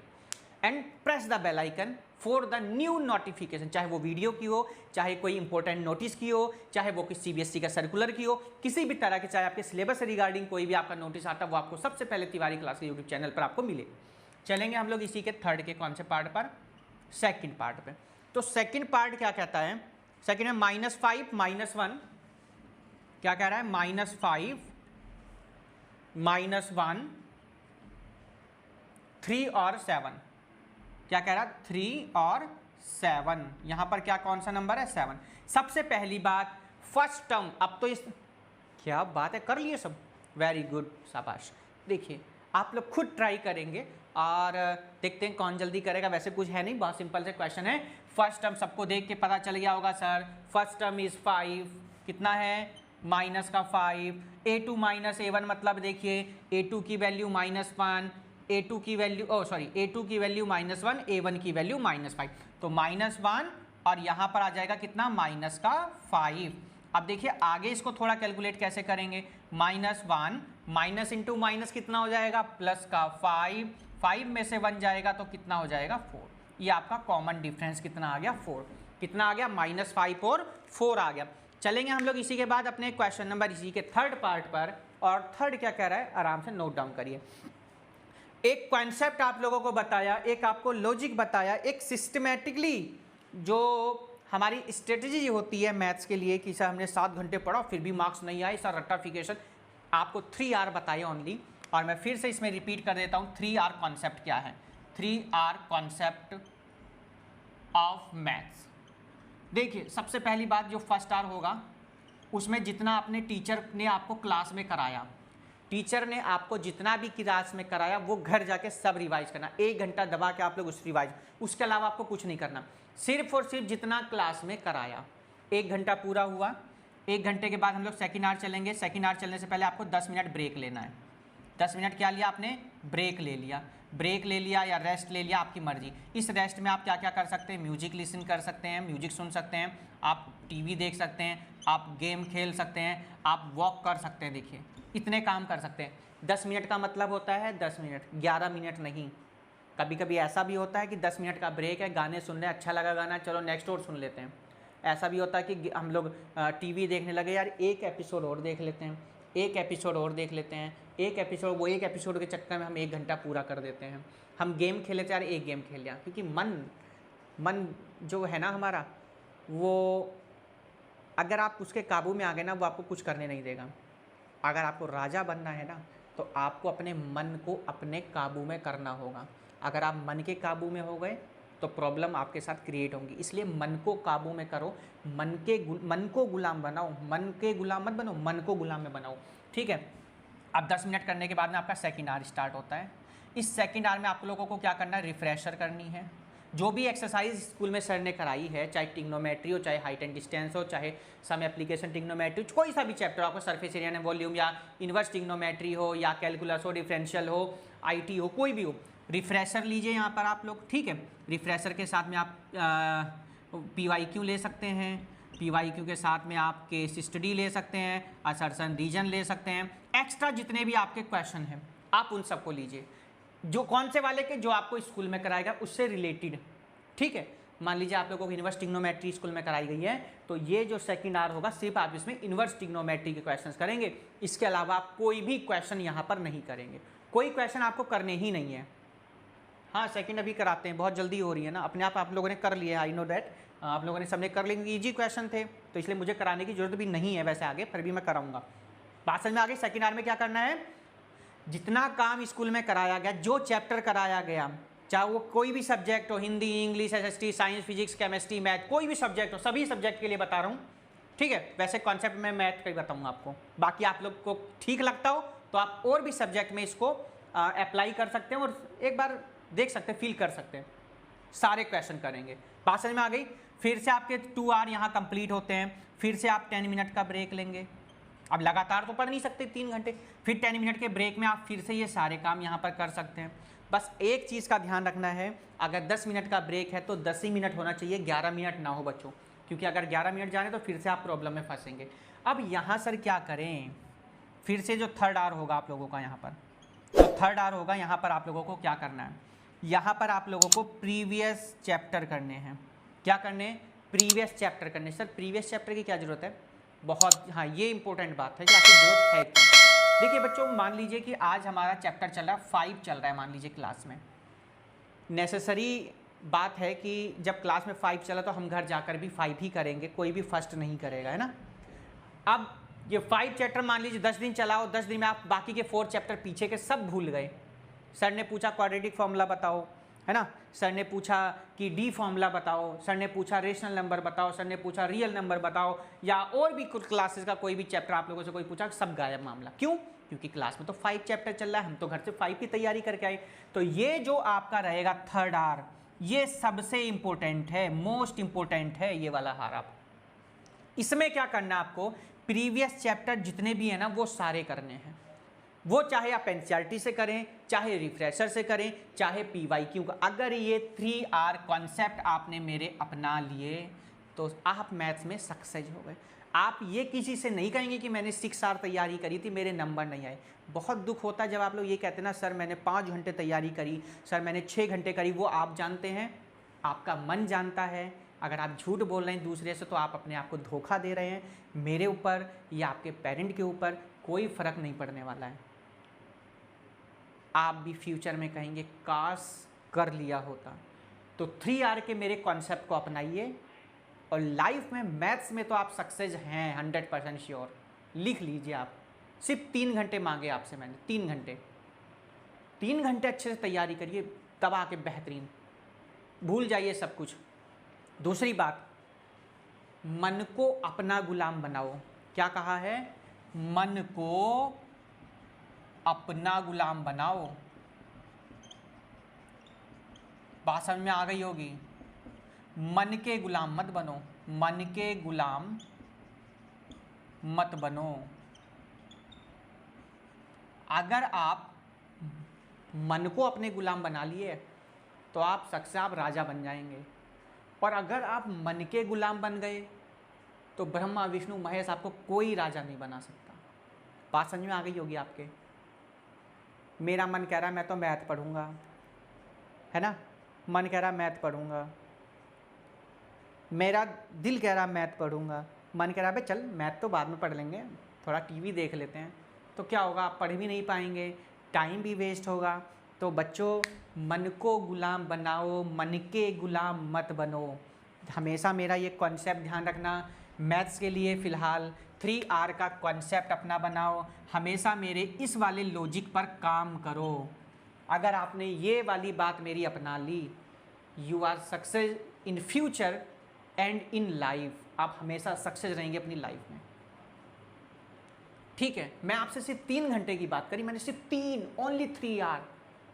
and press the bell icon for the new notification. चाहे वो वीडियो की हो, चाहे कोई इंपॉर्टेंट नोटिस की हो, चाहे वो किसी सीबीएसई का सर्कुलर की हो, किसी भी तरह के, चाहे आपके सिलेबस से रिगार्डिंग कोई भी आपका नोटिस आता है, वो आपको सबसे पहले तिवारी क्लास के यूट्यूब चैनल पर आपको मिले। चलेंगे हम लोग इसी के थर्ड के कौन से पार्ट पर? सेकेंड पार्ट पे। तो सेकेंड पार्ट क्या कहता है? सेकेंड में -5 -1, क्या कह रहा है? -5 -1 3 और 7। क्या कह रहा है? 3 और 7। यहां पर क्या कौन सा नंबर है? 7। सबसे पहली बात फर्स्ट टर्म, अब तो इस, क्या बात है, कर लिए सब, वेरी गुड, शाबाश। देखिए आप लोग खुद ट्राई करेंगे और देखते हैं कौन जल्दी करेगा। वैसे कुछ है नहीं, बहुत सिंपल से क्वेश्चन है। फर्स्ट टर्म सबको देख के पता चल गया होगा सर, फर्स्ट टर्म इज 5, कितना है? माइनस का 5, a2 - a1 मतलब देखिए a2 की वैल्यू -1, a2 की वैल्यू a2 की वैल्यू -1, a1 की वैल्यू -5, तो -1 और यहाँ पर आ जाएगा कितना? -5। अब देखिए आगे इसको थोड़ा कैलकुलेट कैसे करेंगे? -1 माइनस इंटू माइनस कितना हो जाएगा? +5, 5 में से 1 जाएगा तो कितना हो जाएगा 4। ये आपका कॉमन डिफरेंस कितना आ गया 4। कितना आ गया -5 और 4 आ गया। चलेंगे हम लोग इसी के बाद अपने क्वेश्चन नंबर इसी के थर्ड पार्ट पर। और थर्ड क्या कह रहा है आराम से नोट डाउन करिए। एक कॉन्सेप्ट आप लोगों को बताया, एक आपको लॉजिक बताया, एक सिस्टमेटिकली जो हमारी स्ट्रेटजी होती है मैथ्स के लिए कि सर हमने 7 घंटे पढ़ा फिर भी मार्क्स नहीं आए, सर रट्टाफिकेशन, आपको 3R बताए ओनली। और मैं फिर से इसमें रिपीट कर देता हूँ 3R कॉन्सेप्ट क्या है। 3R concept of maths. देखिए सबसे पहली बात जो फर्स्ट आर होगा उसमें जितना अपने टीचर ने आपको क्लास में कराया, टीचर ने आपको जितना भी क्लास में कराया वो घर जाके सब रिवाइज करना। 1 घंटा दबा के आप लोग उस रिवाइज, उसके अलावा आपको कुछ नहीं करना, सिर्फ और सिर्फ जितना क्लास में कराया। 1 घंटा पूरा हुआ, 1 घंटे के बाद हम लोग सेकेंड आवर चलेंगे। सेकेंड आवर चलने से पहले आपको 10 मिनट ब्रेक लेना है। 10 मिनट क्या लिया आपने, ब्रेक ले लिया। ब्रेक ले लिया या रेस्ट ले लिया, आपकी मर्जी। इस रेस्ट में आप क्या क्या कर सकते हैं, म्यूजिक लिसन कर सकते हैं, म्यूजिक सुन सकते हैं, आप टीवी देख सकते हैं, आप गेम खेल सकते हैं, आप वॉक कर सकते हैं। देखिए इतने काम कर सकते हैं। 10 मिनट का मतलब होता है 10 मिनट, 11 मिनट नहीं। कभी कभी ऐसा भी होता है कि 10 मिनट का ब्रेक है, गाने सुन रहे हैं, अच्छा लगा गाना, चलो नेक्स्ट और सुन लेते हैं। ऐसा भी होता है कि हम लोग टीवी देखने लगे, यार एक एपिसोड और देख लेते हैं, एक एपिसोड और देख लेते हैं, एक एपिसोड, वो एक एपिसोड के चक्कर में हम 1 घंटा पूरा कर देते हैं। हम गेम खेले थे यार, एक गेम खेल लिया, क्योंकि मन जो है ना हमारा, वो अगर आप उसके काबू में आ गए ना, वो आपको कुछ करने नहीं देगा। अगर आपको राजा बनना है ना तो आपको अपने मन को अपने काबू में करना होगा। अगर आप मन के काबू में हो गए तो प्रॉब्लम आपके साथ क्रिएट होंगी। इसलिए मन को काबू में करो, मन को गुलाम बनाओ, मन के गुलाम मत बनो, मन को गुलाम में बनाओ, ठीक है। अब 10 मिनट करने के बाद में आपका सेकेंड आवर स्टार्ट होता है। इस सेकेंड आवर में आप लोगों को क्या करना है, रिफ्रेशर करनी है। जो भी एक्सरसाइज स्कूल में सर ने कराई है, चाहे ट्रिग्नोमेट्री हो, चाहे हाइट एंड डिस्टेंस हो, चाहे सम एप्लीकेशन ट्रिग्नोमेट्री, कोई सा भी चैप्टर आपको, सरफेस एरिया एंड वॉल्यूम या इन्वर्स ट्रिग्नोमेट्री हो या कैलकुलस हो, डिफरेंशियल हो, आईटी हो, कोई भी हो, रिफ्रेशर लीजिए यहाँ पर आप लोग, ठीक है। रिफ्रेशर के साथ में आप PYQ ले सकते हैं, PYQ के साथ में आप केस स्टडी ले सकते हैं, असर्शन रीजन ले सकते हैं, एक्स्ट्रा जितने भी आपके क्वेश्चन हैं आप उन सबको लीजिए, जो कौन से वाले के, जो आपको स्कूल में कराएगा उससे रिलेटेड, ठीक है। मान लीजिए आप लोगों को इन्वर्स ट्रिग्नोमेट्री स्कूल में कराई गई है, तो ये जो सेकंड आवर होगा सिर्फ आप इसमें इन्वर्स ट्रिग्नोमेट्री के क्वेश्चंस करेंगे। इसके अलावा आप कोई भी क्वेश्चन यहाँ पर नहीं करेंगे, कोई क्वेश्चन आपको करने ही नहीं है। हाँ सेकंड अभी कराते हैं, बहुत जल्दी हो रही है ना, अपने आप लोगों ने कर लिया, आई नो दैट, आप लोगों ने सबने कर लेंगे, ईजी क्वेश्चन थे तो इसलिए मुझे कराने की जरूरत भी नहीं है वैसे आगे, फिर भी मैं कराऊंगा। बात समझ में आगे। सेकंड आवर में क्या करना है, जितना काम स्कूल में कराया गया, जो चैप्टर कराया गया, चाहे वो कोई भी सब्जेक्ट हो, Hindi, English, SST, science, physics, chemistry, math, कोई भी सब्जेक्ट हो, सभी सब्जेक्ट के लिए बता रहा हूँ, ठीक है। वैसे कॉन्सेप्ट में मैथ का ही बताऊँगा आपको, बाकी आप लोग को ठीक लगता हो तो आप और भी सब्जेक्ट में इसको अप्लाई कर सकते हैं और एक बार देख सकते हैं, फील कर सकते हैं। सारे क्वेश्चन करेंगे। बात समझ में आ गई। फिर से आपके 2 आवर यहाँ कंप्लीट होते हैं, फिर से आप 10 मिनट का ब्रेक लेंगे। अब लगातार तो पढ़ नहीं सकते 3 घंटे, फिर 10 मिनट के ब्रेक में आप फिर से ये सारे काम यहाँ पर कर सकते हैं। बस एक चीज़ का ध्यान रखना है, अगर 10 मिनट का ब्रेक है तो 10 ही मिनट होना चाहिए, 11 मिनट ना हो बच्चों, क्योंकि अगर 11 मिनट जाने तो फिर से आप प्रॉब्लम में फंसेंगे। अब यहाँ सर क्या करें, फिर से जो थर्ड आवर होगा आप लोगों का यहाँ पर, तो थर्ड आवर होगा, यहाँ पर आप लोगों को क्या करना है, यहाँ पर आप लोगों को प्रीवियस चैप्टर करने हैं। क्या करने, प्रीवियस चैप्टर करने। सर प्रीवियस चैप्टर की क्या जरूरत है, बहुत, हाँ ये इंपॉर्टेंट बात है कि आपकी जरूरत है क्या। देखिए बच्चों, मान लीजिए कि आज हमारा चैप्टर चल रहा है 5 चल रहा है, मान लीजिए क्लास में, नेसेसरी बात है कि जब क्लास में 5 चला तो हम घर जाकर भी 5 ही करेंगे, कोई भी फर्स्ट नहीं करेगा, है ना। अब ये 5 चैप्टर मान लीजिए 10 दिन चलाओ, 10 दिन में आप बाकी के 4 चैप्टर पीछे के सब भूल गए। सर ने पूछा क्वाड्रेटिक फॉर्मूला बताओ, है ना, सर ने पूछा कि डी फॉर्मूला बताओ, सर ने पूछा रेशनल नंबर बताओ, सर ने पूछा रियल नंबर बताओ, या और भी कुछ क्लासेस का कोई भी चैप्टर आप लोगों से कोई पूछा, सब गायब मामला। क्यों, क्योंकि क्लास में तो 5 चैप्टर चल रहा है, हम तो घर से 5 की तैयारी करके आए। तो ये जो आपका रहेगा थर्ड आवर, ये सबसे इंपॉर्टेंट है, मोस्ट इंपॉर्टेंट है ये वाला हार। आप इसमें क्या करना है, आपको प्रीवियस चैप्टर जितने भी हैं ना वो सारे करने हैं। वो चाहे आप एनसीईआरटी से करें, चाहे रिफ्रेशर से करें, चाहे PYQ का। अगर ये 3R कॉन्सेप्ट आपने मेरे अपना लिए तो आप मैथ्स में सक्सेस हो गए। आप ये किसी से नहीं कहेंगे कि मैंने 6 आवर तैयारी करी थी, मेरे नंबर नहीं आए। बहुत दुख होता है जब आप लोग ये कहते हैं ना सर मैंने 5 घंटे तैयारी करी, सर मैंने 6 घंटे करी। वो आप जानते हैं, आपका मन जानता है। अगर आप झूठ बोल रहे हैं दूसरे से तो आप अपने आप को धोखा दे रहे हैं। मेरे ऊपर या आपके पेरेंट के ऊपर कोई फ़र्क नहीं पड़ने वाला है। आप भी फ्यूचर में कहेंगे काश कर लिया होता। तो 3 आवर के मेरे कॉन्सेप्ट को अपनाइए और लाइफ में मैथ्स में तो आप सक्सेस हैं 100% श्योर। लिख लीजिए आप। सिर्फ 3 घंटे मांगे आपसे मैंने, 3 घंटे अच्छे से तैयारी करिए, दबा के बेहतरीन, भूल जाइए सब कुछ। दूसरी बात, मन को अपना गुलाम बनाओ। क्या कहा है? मन को अपना गुलाम बनाओ। बात समझ में आ गई होगी। मन के गुलाम मत बनो, मन के गुलाम मत बनो। अगर आप मन को अपने गुलाम बना लिए तो आप सक्सेस, आप राजा बन जाएंगे। और अगर आप मन के गुलाम बन गए तो ब्रह्मा विष्णु महेश आपको कोई राजा नहीं बना सकता। बात समझ में आ गई होगी आपके। मेरा मन कह रहा है मैं तो मैथ पढ़ूंगा, है ना, मन कह रहा मैथ पढ़ूंगा, मेरा दिल कह रहा मैथ पढ़ूंगा, मन कह रहा है चल मैथ तो बाद में पढ़ लेंगे, थोड़ा टीवी देख लेते हैं। तो क्या होगा? आप पढ़ भी नहीं पाएंगे, टाइम भी वेस्ट होगा। तो बच्चों, मन को गुलाम बनाओ, मन के गुलाम मत बनो। हमेशा मेरा ये कॉन्सेप्ट ध्यान रखना। मैथ्स के लिए फ़िलहाल 3 आर का कॉन्सेप्ट अपना बनाओ। हमेशा मेरे इस वाले लॉजिक पर काम करो। अगर आपने ये वाली बात मेरी अपना ली, you are success in future and in life. आप हमेशा सक्सेस रहेंगे अपनी लाइफ में। ठीक है, मैं आपसे सिर्फ 3 घंटे की बात करी, मैंने सिर्फ 3, ओनली 3 आर,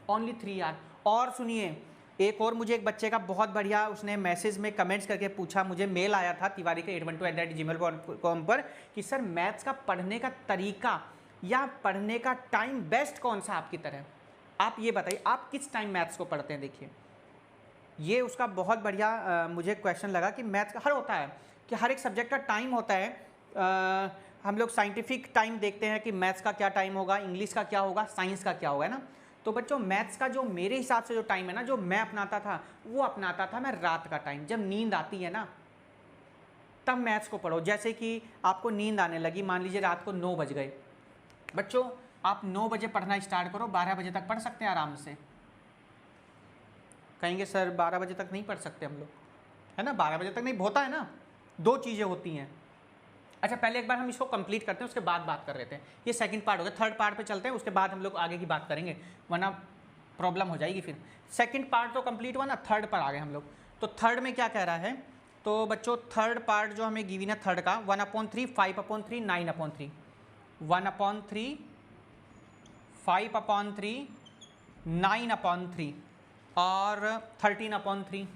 ओनली 3 आर। और सुनिए, एक और मुझे एक बच्चे का बहुत बढ़िया, उसने मैसेज में कमेंट्स करके पूछा, मुझे मेल आया था तिवारी के 812@gmail.com पर कि सर मैथ्स का पढ़ने का तरीका या पढ़ने का टाइम बेस्ट कौन सा आपकी तरह? आप ये बताइए, आप किस टाइम मैथ्स को पढ़ते हैं? देखिए, ये उसका बहुत बढ़िया मुझे क्वेश्चन लगा कि मैथ्स का हर होता है कि हर एक सब्जेक्ट का टाइम होता है। हम लोग साइंटिफिक टाइम देखते हैं कि मैथ्स का क्या टाइम होगा, इंग्लिश का क्या होगा, साइंस का क्या होगा, है ना। तो बच्चों, मैथ्स का जो मेरे हिसाब से जो टाइम है ना, जो मैं अपनाता था, वो अपनाता था मैं रात का टाइम। जब नींद आती है ना तब मैथ्स को पढ़ो। जैसे कि आपको नींद आने लगी, मान लीजिए रात को 9 बज गए, बच्चों आप 9 बजे पढ़ना स्टार्ट करो, 12 बजे तक पढ़ सकते हैं आराम से। कहेंगे सर 12 बजे तक नहीं पढ़ सकते हम लोग, है ना, 12 बजे तक नहीं होता है ना, 2 चीज़ें होती हैं। अच्छा, पहले एक बार हम इसको कंप्लीट करते हैं, उसके बाद बात कर रहे थे। ये सेकंड पार्ट हो गया, थर्ड पार्ट पे चलते हैं, उसके बाद हम लोग आगे की बात करेंगे, वरना प्रॉब्लम हो जाएगी फिर। सेकंड पार्ट तो कंप्लीट हुआ ना, थर्ड पर आ गए हम लोग। तो थर्ड में क्या कह रहा है? तो बच्चों, थर्ड पार्ट जो हमें गिवन है थर्ड का, 1/3, 5/3, 9/3, 1/3, 5/3, 9/3 और 13/3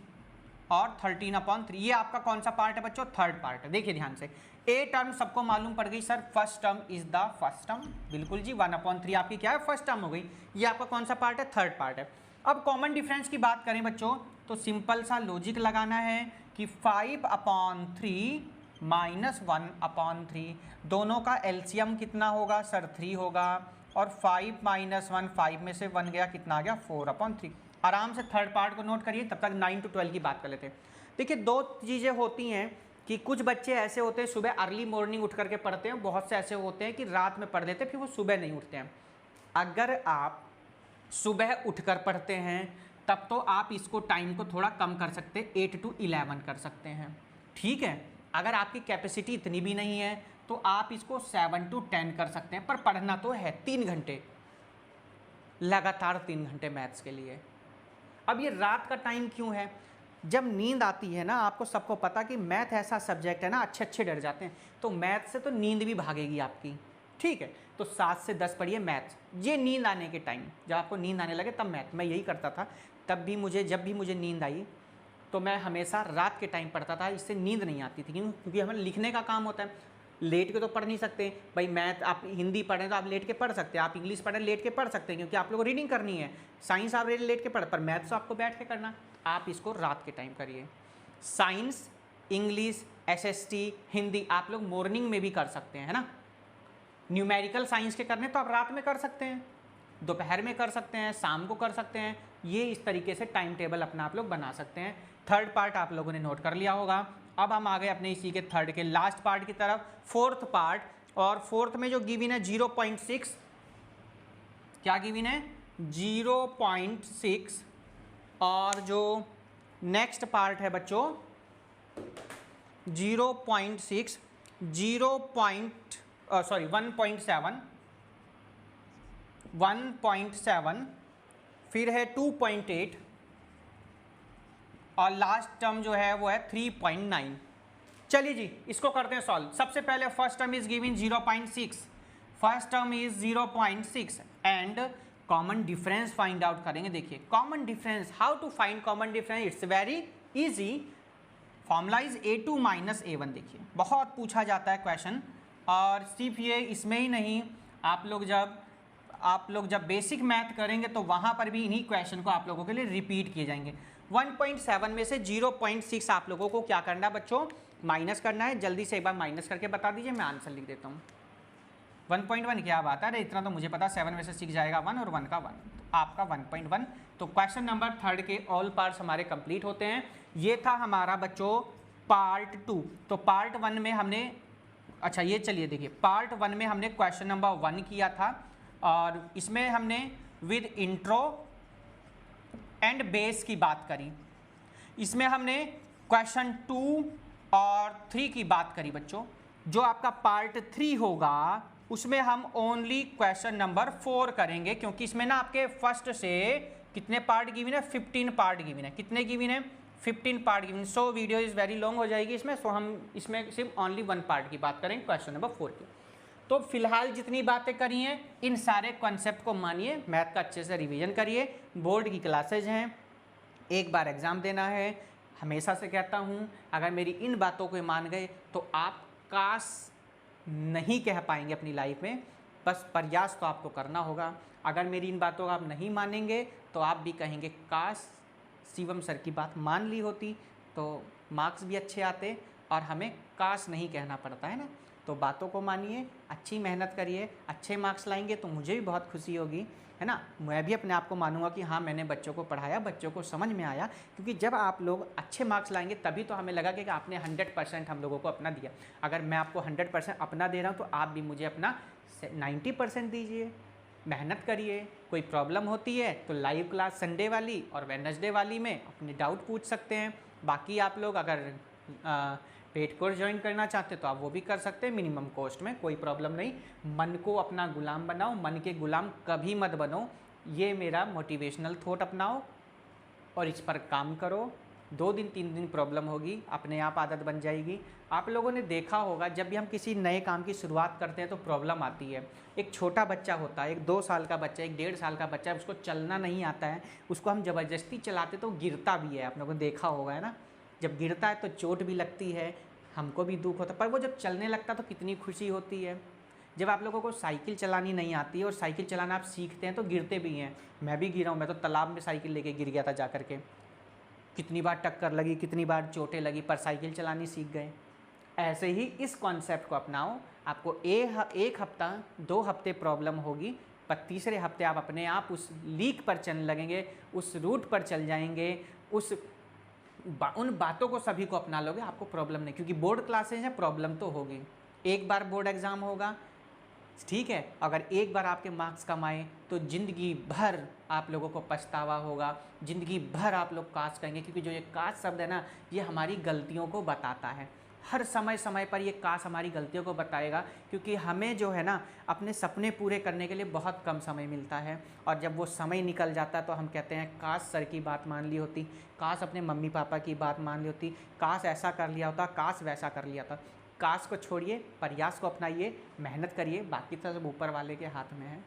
और 13/3। ये आपका कौन सा पार्ट है बच्चों? थर्ड पार्ट है। देखिए ध्यान से, ए टर्म सबको मालूम पड़ गई sir, first term is the first term. बिल्कुल जी, 1/3 आपकी क्या है? फर्स्ट टर्म हो गई। ये आपका कौन सा पार्ट है? थर्ड पार्ट है। अब कॉमन डिफरेंस की बात करें बच्चों, तो सिंपल सा लॉजिक लगाना है कि 5/3 - 1/3, दोनों का एलसीएम कितना होगा सर? 3 होगा। और 5 - 1, 5 में से 1 गया, कितना आ गया? 4/3। आराम से थर्ड पार्ट को नोट करिए, तब तक 9 to 12 की बात कर लेते हैं। देखिए, 2 चीज़ें होती हैं कि कुछ बच्चे ऐसे होते हैं सुबह अर्ली मॉर्निंग उठ करके पढ़ते हैं, बहुत से ऐसे होते हैं कि रात में पढ़ लेते हैं, फिर वो सुबह नहीं उठते हैं। अगर आप सुबह उठकर पढ़ते हैं तब तो आप इसको टाइम को थोड़ा कम कर सकते हैं, 8 to 11 कर सकते हैं। ठीक है, अगर आपकी कैपेसिटी इतनी भी नहीं है तो आप इसको 7 to 10 कर सकते हैं, पर पढ़ना तो है 3 घंटे, लगातार 3 घंटे मैथ्स के लिए। अब ये रात का टाइम क्यों है? जब नींद आती है ना, आपको सबको पता कि मैथ ऐसा सब्जेक्ट है ना, अच्छे डर जाते हैं, तो मैथ से तो नींद भी भागेगी आपकी। ठीक है, तो 7 से 10 पढ़िए मैथ। ये नींद आने के टाइम, जब आपको नींद आने लगे तब मैथ। मैं यही करता था, तब भी मुझे, जब भी मुझे नींद आई तो मैं हमेशा रात के टाइम पढ़ता था, इससे नींद नहीं आती थी। क्यों? क्योंकि हमें लिखने का काम होता है, लेट के तो पढ़ नहीं सकते भाई। मैथ आप हिंदी पढ़ें तो आप लेट के पढ़ सकते हैं, आप इंग्लिश पढ़ें लेट के पढ़ सकते हैं, क्योंकि आप लोगों को रीडिंग करनी है। साइंस आप लेट के पढ़, पर मैथ्स तो आपको बैठ के करना। आप इसको रात के टाइम करिए। साइंस इंग्लिश, एसएसटी, हिंदी आप लोग मॉर्निंग में भी कर सकते हैं, है ना। न्यूमेरिकल साइंस के करने तो आप रात में कर सकते हैं, दोपहर में कर सकते हैं, शाम को कर सकते हैं। ये इस तरीके से टाइम टेबल अपना आप लोग बना सकते हैं। थर्ड पार्ट आप लोगों ने नोट कर लिया होगा। अब हम आ गए अपने इसी के थर्ड के लास्ट पार्ट की तरफ, फोर्थ पार्ट। और फोर्थ में जो गिवन है 0.6, क्या गिवन है 0.6। और जो नेक्स्ट पार्ट है बच्चों 0.6, 1.7, फिर है 2.8 और लास्ट टर्म जो है वो है 3.9। चलिए जी इसको करते हैं सॉल्व। सबसे पहले first term is given 0.6, first term is 0.6 and common difference find out करेंगे। देखिए common difference, how to find common difference, it's very easy. Formula is a2 minus a1। देखिए बहुत पूछा जाता है क्वेश्चन, और सिर्फ ये इसमें ही नहीं, आप लोग जब बेसिक मैथ करेंगे तो वहाँ पर भी इन्हीं क्वेश्चन को आप लोगों के लिए रिपीट किए जाएंगे। 1.7 में से 0.6 आप लोगों को क्या करना है बच्चों, माइनस करना है। जल्दी से एक बार माइनस करके बता दीजिए, मैं आंसर लिख देता हूँ। 1.1 क्या बात है, अरे इतना तो मुझे पता, 7 में से 6 जाएगा 1 और 1 का 1, तो आपका 1.1। तो क्वेश्चन नंबर थर्ड के ऑल पार्ट्स हमारे कंप्लीट होते हैं। ये था हमारा बच्चों पार्ट 2। तो पार्ट 1 में हमने, अच्छा ये चलिए देखिए, पार्ट 1 में हमने क्वेश्चन नंबर 1 किया था और इसमें हमने विद इंट्रो एंड बेस की बात करी। इसमें हमने क्वेश्चन 2 और 3 की बात करी बच्चों। जो आपका पार्ट 3 होगा उसमें हम ओनली क्वेश्चन नंबर 4 करेंगे, क्योंकि इसमें ना आपके फर्स्ट से कितने पार्ट गिवन है, 15 पार्ट गिवन है। कितने गिवन है, 15 part given. So video is very long हो जाएगी इसमें, सो हम इसमें सिर्फ ओनली 1 पार्ट की बात करेंगे, क्वेश्चन नंबर 4 की। तो फिलहाल जितनी बातें करी हैं इन सारे कॉन्सेप्ट को मानिए, मैथ का अच्छे से रिवीजन करिए। बोर्ड की क्लासेज हैं, एक बार एग्ज़ाम देना है। हमेशा से कहता हूँ अगर मेरी इन बातों को मान गए तो आप काश नहीं कह पाएंगे अपनी लाइफ में, बस प्रयास तो आपको करना होगा। अगर मेरी इन बातों को आप नहीं मानेंगे तो आप भी कहेंगे काश शिवम सर की बात मान ली होती तो मार्क्स भी अच्छे आते, और हमें काश नहीं कहना पड़ता है ना। तो बातों को मानिए, अच्छी मेहनत करिए, अच्छे मार्क्स लाएंगे तो मुझे भी बहुत खुशी होगी, है ना। मैं भी अपने आप को मानूंगा कि हाँ मैंने बच्चों को पढ़ाया, बच्चों को समझ में आया। क्योंकि जब आप लोग अच्छे मार्क्स लाएंगे तभी तो हमें लगा कि आपने 100% हम लोगों को अपना दिया। अगर मैं आपको 100% अपना दे रहा हूँ तो आप भी मुझे अपना 90% दीजिए। मेहनत करिए। कोई प्रॉब्लम होती है तो लाइव क्लास संडे वाली और वेडनेसडे वाली में अपने डाउट पूछ सकते हैं। बाकी आप लोग अगर पेड कोर्स ज्वाइन करना चाहते तो आप वो भी कर सकते हैं मिनिमम कॉस्ट में, कोई प्रॉब्लम नहीं। मन को अपना गुलाम बनाओ, मन के गुलाम कभी मत बनो। ये मेरा मोटिवेशनल थॉट अपनाओ और इस पर काम करो। 2 दिन 3 दिन प्रॉब्लम होगी, अपने आप आदत बन जाएगी। आप लोगों ने देखा होगा जब भी हम किसी नए काम की शुरुआत करते हैं तो प्रॉब्लम आती है। एक छोटा बच्चा होता है, एक 2 साल का बच्चा, एक 1.5 साल का बच्चा, उसको चलना नहीं आता है, उसको हम ज़बरदस्ती चलाते तो गिरता भी है। आप लोगों ने देखा होगा, है ना। जब गिरता है तो चोट भी लगती है, हमको भी दुख होता है, पर वो जब चलने लगता है तो कितनी खुशी होती है। जब आप लोगों को साइकिल चलानी नहीं आती है और साइकिल चलाना आप सीखते हैं तो गिरते भी हैं। मैं भी गिरा हूँ, मैं तो तालाब में साइकिल लेके गिर गया था जा कर के। कितनी बार टक्कर लगी, कितनी बार चोटें लगी, पर साइकिल चलानी सीख गए। ऐसे ही इस कॉन्सेप्ट को अपनाओ। आपको 1 हफ्ता 2 हफ्ते प्रॉब्लम होगी, पर तीसरे हफ्ते आप अपने आप उस लीक पर चलने लगेंगे, उस रूट पर चल जाएंगे, उन बातों को सभी को अपना लोगे, आपको प्रॉब्लम नहीं। क्योंकि बोर्ड क्लासेज हैं, प्रॉब्लम तो होगी। एक बार बोर्ड एग्ज़ाम होगा, ठीक है। अगर एक बार आपके मार्क्स कम आए तो ज़िंदगी भर आप लोगों को पछतावा होगा, ज़िंदगी भर आप लोग काश कहेंगे। क्योंकि जो ये काश शब्द है ना, ये हमारी गलतियों को बताता है। हर समय पर ये काश हमारी गलतियों को बताएगा, क्योंकि हमें जो है ना अपने सपने पूरे करने के लिए बहुत कम समय मिलता है। और जब वो समय निकल जाता है तो हम कहते हैं काश सर की बात मान ली होती, काश अपने मम्मी पापा की बात मान ली होती, काश ऐसा कर लिया होता, काश वैसा कर लिया था। काश को छोड़िए, प्रयास को अपनाइए, मेहनत करिए, बाकी तो सब ऊपर वाले के हाथ में है,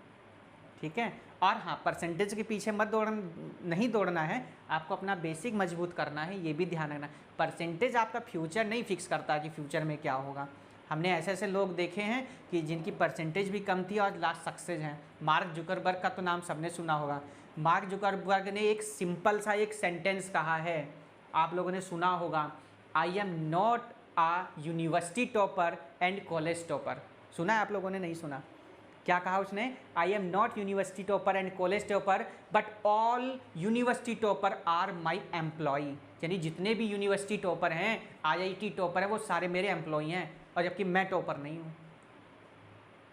ठीक है। और हाँ, परसेंटेज के पीछे नहीं दौड़ना है, आपको अपना बेसिक मजबूत करना है, ये भी ध्यान रखना। परसेंटेज आपका फ्यूचर नहीं फिक्स करता कि फ्यूचर में क्या होगा। हमने ऐसे ऐसे लोग देखे हैं कि जिनकी परसेंटेज भी कम थी और लास्ट सक्सेस हैं। मार्क जुकरबर्ग का तो नाम सबने सुना होगा। मार्क जुकरबर्ग ने एक सिंपल सा एक सेंटेंस कहा है, आप लोगों ने सुना होगा I am not a university topper and college topper. सुना है आप लोगों ने? नहीं सुना? क्या कहा उसने? I am not university topper and college topper but all university topper are my employee. यानी जितने भी यूनिवर्सिटी टॉपर हैं, IIT टॉपर हैं, वो सारे मेरे एम्प्लॉई हैं, और जबकि मैं टॉपर नहीं हूँ।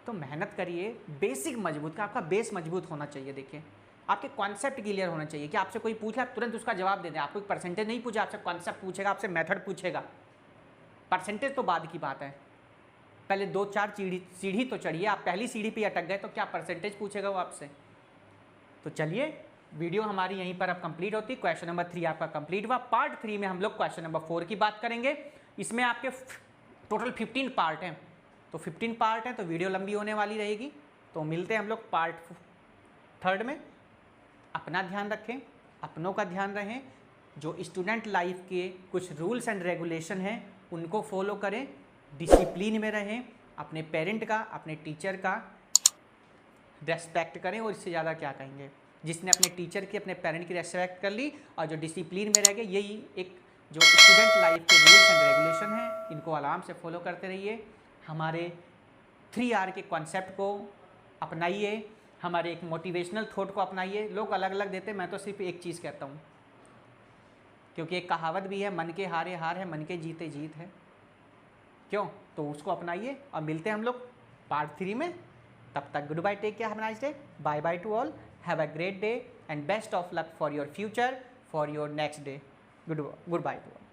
तो मेहनत करिए, बेसिक मजबूत का, आपका बेस मजबूत होना चाहिए। देखिए, आपके कॉन्सेप्ट क्लियर होना चाहिए कि आपसे कोई पूछा आप तुरंत उसका जवाब दे दें। आपको एक परसेंटेज नहीं पूछा, आपसे कॉन्सेप्ट पूछेगा, आपसे मेथड पूछेगा। परसेंटेज तो बाद की बात है, पहले 2-4 सीढ़ी तो चढ़िए। आप पहली सीढ़ी पे अटक गए तो क्या परसेंटेज पूछेगा वो आपसे? तो चलिए, वीडियो हमारी यहीं पर अब कंप्लीट होती। क्वेश्चन नंबर 3 आपका कंप्लीट हुआ। पार्ट 3 में हम लोग क्वेश्चन नंबर 4 की बात करेंगे। इसमें आपके टोटल 15 पार्ट हैं, तो 15 पार्ट हैं तो वीडियो लंबी होने वाली रहेगी। तो मिलते हैं हम लोग पार्ट 3 में। अपना ध्यान रखें, अपनों का ध्यान रहें। जो स्टूडेंट लाइफ के कुछ रूल्स एंड रेगुलेशन हैं उनको फॉलो करें, डिसिप्लिन में रहें, अपने पेरेंट का, अपने टीचर का रेस्पेक्ट करें। और इससे ज़्यादा क्या कहेंगे? जिसने अपने टीचर की, अपने पेरेंट की रेस्पेक्ट कर ली और जो डिसिप्लिन में रह गए, यही एक जो स्टूडेंट लाइफ के रूल्स एंड रेगुलेशन हैं, इनको आराम से फॉलो करते रहिए। हमारे 3R के कॉन्सेप्ट को अपनाइए, हमारे एक मोटिवेशनल थॉट को अपनाइए। लोग अलग अलग देते हैं, मैं तो सिर्फ एक चीज़ कहता हूँ, क्योंकि एक कहावत भी है, मन के हारे हार है, मन के जीते जीत है। क्यों? तो उसको अपनाइए। और मिलते हैं हम लोग पार्ट 3 में। तब तक good bye, take care, have a nice day, bye bye to all, have a great day and best of luck for your future, for your next day. Good bye to all.